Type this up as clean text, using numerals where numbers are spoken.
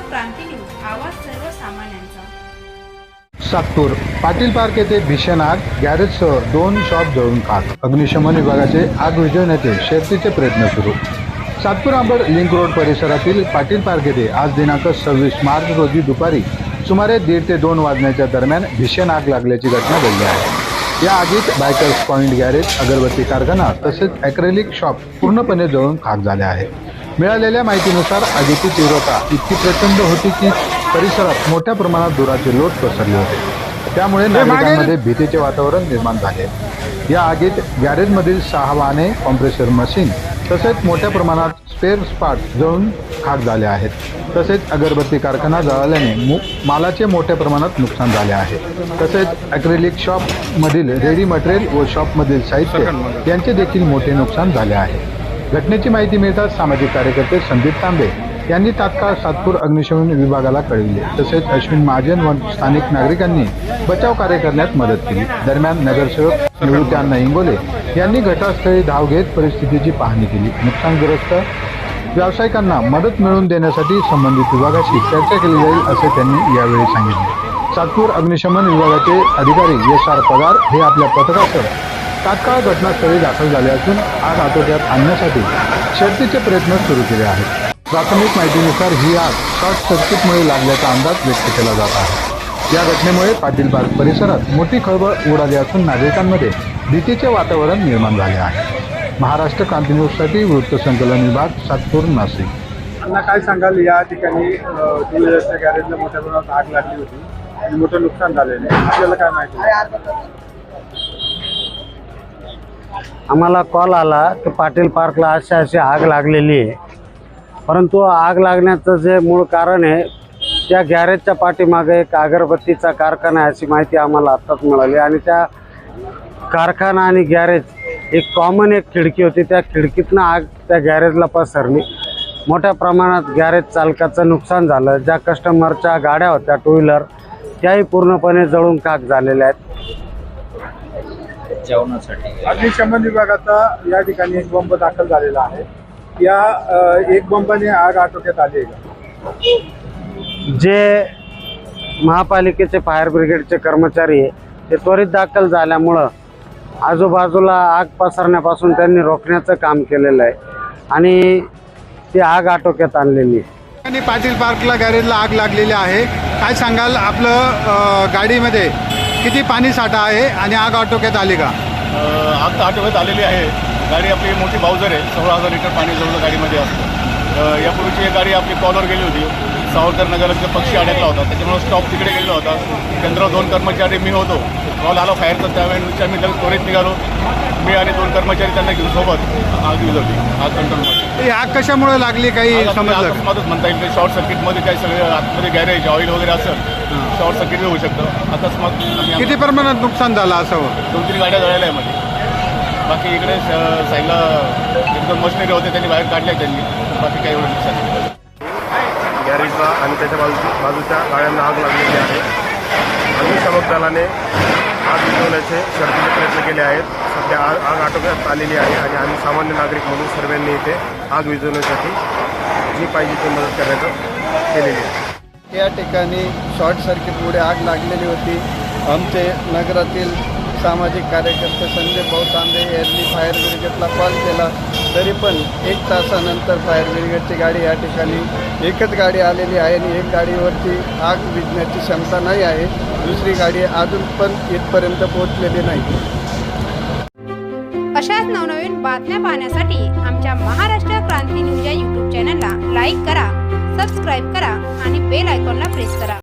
क्रांती news, आवाज सर्वसामान्यांचा। Satpur Patil park येथे भीषण आग, गॅरेजसह 2 शॉप जळून खाक। अग्निशमन विभागाचे आग विझवण्याचे शर्थीचे प्रयत्न सुरू। सातपूर अंबड लिंक रोड परिसरातील पाटील पार्क येथे आज दिनांक 26 मार्च रोजी दुपारी सुमारे 1:30 ते 2 वाजण्याच्या दरम्यान भीषण आग लागल्याची घटना घडली आहे। या आगीत बायकर्स पॉइंट गॅरेज, अगरबत्ती कारखाना तसेच ॲक्रेलिक शॉप पूर्णपणे जळून खाक झाले आहे। मिळालेल्या माहितीनुसार आगीची तीव्रता इतकी प्रचंड होती की परिसरात मोठ्या प्रमाणात धुराचे लोट पसरले होते। त्यामुळे नागरिकांमध्ये भीतीचे वातावरण निर्माण झाले। या आगीत गॅरेजमधील 6 वाहने, कॉम्प्रेसर मशीन तसेच मोठ्या प्रमाणात स्पेअर पार्ट जळून खाक झाले आहेत। तसेच अगरबत्ती कारखाना जळाल्याने मालाचे मोठ्या प्रमाणात नुकसान झाले आहे। तसेच ॲक्रेलिक शॉपमधील रेडी मटेरियल व शॉपमधील साहित्य यांचे देखील मोठे नुकसान झाले आहे। घटनेची माहिती मिळताच सामाजिक कार्यकर्ते संदीप तांबे यांनी तात्काळ सातपूर अग्निशमन विभागाला कळविले। तसेच अश्विन महाजन व स्थानिक नागरिकांनी बचाव कार्य करण्यात मदत केली। दरम्यान नगरसेवक निवृत्ती इंगोले यांनी घटनास्थळी धाव घेत परिस्थितीची पाहणी केली। नुकसानग्रस्त व्यावसायिकांना मदत मिळवून देण्यासाठी संबंधित विभागाशी चर्चा केली जाईल असे त्यांनी यावेळी सांगितले। सातपूर अग्निशमन विभागाचे अधिकारी SR पगार हे आपल्या पथकासह तात्काळ घटनास्थळी दाखल झाले असून आग आटोक्यात आणण्यासाठी शर्थीचे प्रयत्न सुरू केले आहेत। प्राथमिक माहितीनुसार ही आग शॉर्ट सर्किटमुळे लागल्याचा अंदाज व्यक्त केला जात आहे। या घटनेमुळे पाटील पार्क परिसरात मोठी खळबळ उडाली असून नागरिकांमध्ये भीतीचे वातावरण निर्माण झाले आहे। महाराष्ट्र क्रांती न्यूजसाठी वृत्तसंकलन विभाग, सातपूर, नाशिक। त्यांना काय सांगाल, या ठिकाणी टू व्हीलरच्या गॅरेजला मोठ्या प्रमाणात आग लागली होती आणि मोठं नुकसान झालेलं आहे, आपल्याला काय माहिती? आम्हाला कॉल आला की पाटील पार्कला अशी आग लागलेली आहे, परंतु आग लागण्याचं जे मूळ कारण आहे त्या गॅरेजच्या पाठीमागे एक अगरबत्तीचा कारखाना आहे अशी माहिती आम्हाला आत्ताच मिळाली। आणि त्या कारखाना आणि गॅरेज एक कॉमन खिडकी होती, त्या खिडकीतनं आग त्या गॅरेजला पसरली। मोठ्या प्रमाणात गॅरेज चालकाचं नुकसान झालं। ज्या कस्टमरच्या गाड्या होत्या टू व्हीलर त्याही पूर्णपणे जळून खाक झालेल्या आहेत। अग्निशमन विभागाचा या ठिकाणी एक बंब दाखल झालेला आहे, या एक बंबाने आग आटोक्यात आली आहे। जे महापालिकेचे फायर ब्रिगेडचे कर्मचारी आहे ते त्वरित दाखल झाल्यामुळं आजूबाजूला आग पसरण्यापासून त्यांनी रोखण्याचं काम केलेलं आहे आणि ती आग आटोक्यात आणलेली आहे। आणि पाटील पार्कला गॅरेजला आग लागलेली आहे, काय सांगाल? आपलं गाडीमध्ये किती पाणी साठा आहे आणि आग आटोक्यात आली का? आग तर आटोक्यात आलेली आहे। गाडी आपली मोठी बाउजर आहे, 16,000 लिटर पाणी जवळ गाडीमध्ये असतं। यापूर्वीची एक गाडी आपली कॉलवर गेली होती, सावरकर नगराचा पक्षी अडकला होता, त्याच्यामुळे स्टॉप तिकडे गेला होता। केंद्रावर 2 कर्मचारी मी होतो, कॉल आला फायरचा, त्यावेळेस आम्ही लगेच त्वरित निघालो। मी आणि 2 कर्मचारी त्यांना घेऊन सोबत आग विझवली, आग कंट्रोलमध्ये। ही आग कशामुळे लागली काही समजलं? मदत म्हणता येईल, शॉर्ट सर्किटमध्ये काही सगळे आतमध्ये गॅरेज ऑइल वगैरे असेल, शॉर्ट सर्किट होऊ शकतं। अकस्मात किती प्रमाणात नुकसान झालं असं? 2-3 गाड्या जळाल्या आहे मध्ये, बाकी इकडे साईडला एकदम मशिनरी होते त्यांनी बाहेर काढल्या त्यांनी, बाकी काही एवढं नुकसान नाही। गॅरेजला आणि त्याच्या बाजूच्या गाड्यांना आग लागलेली आहे। अग्निशमन दलाने आग विझवण्याचे शर्थीचे प्रयत्न केले आहेत। सध्या आग आटोक्यात आलेली आहे आणि आम्ही सामान्य नागरिक म्हणून सर्वांनी इथे आग विझवण्यासाठी जी पाहिजे ती मदत करण्याचं केलेली आहे। या ठिकाणी शॉर्ट सर्किटमुळे आग लागलेली होती। आमचे नगरातील सामाजिक कार्यकर्ते संदीप तांबे यांनी फायर ब्रिगेडला कॉल केला, तरी पण 1 तासानंतर फायर ब्रिगेडची गाडी या ठिकाणी एकच गाडी आलेली आहे आणि एक गाडीवरती आग विझण्याची क्षमता नाही आहे, दुसरी गाडी अजून पण इथपर्यंत पोहोचलेली नाही। अशाच नवनवीन बातम्या पाहण्यासाठी आमच्या महाराष्ट्र क्रांती न्यूज या YouTube चॅनलला लाईक करा, सबस्क्राईब करा आणि बेल आयकॉनला प्रेस करा।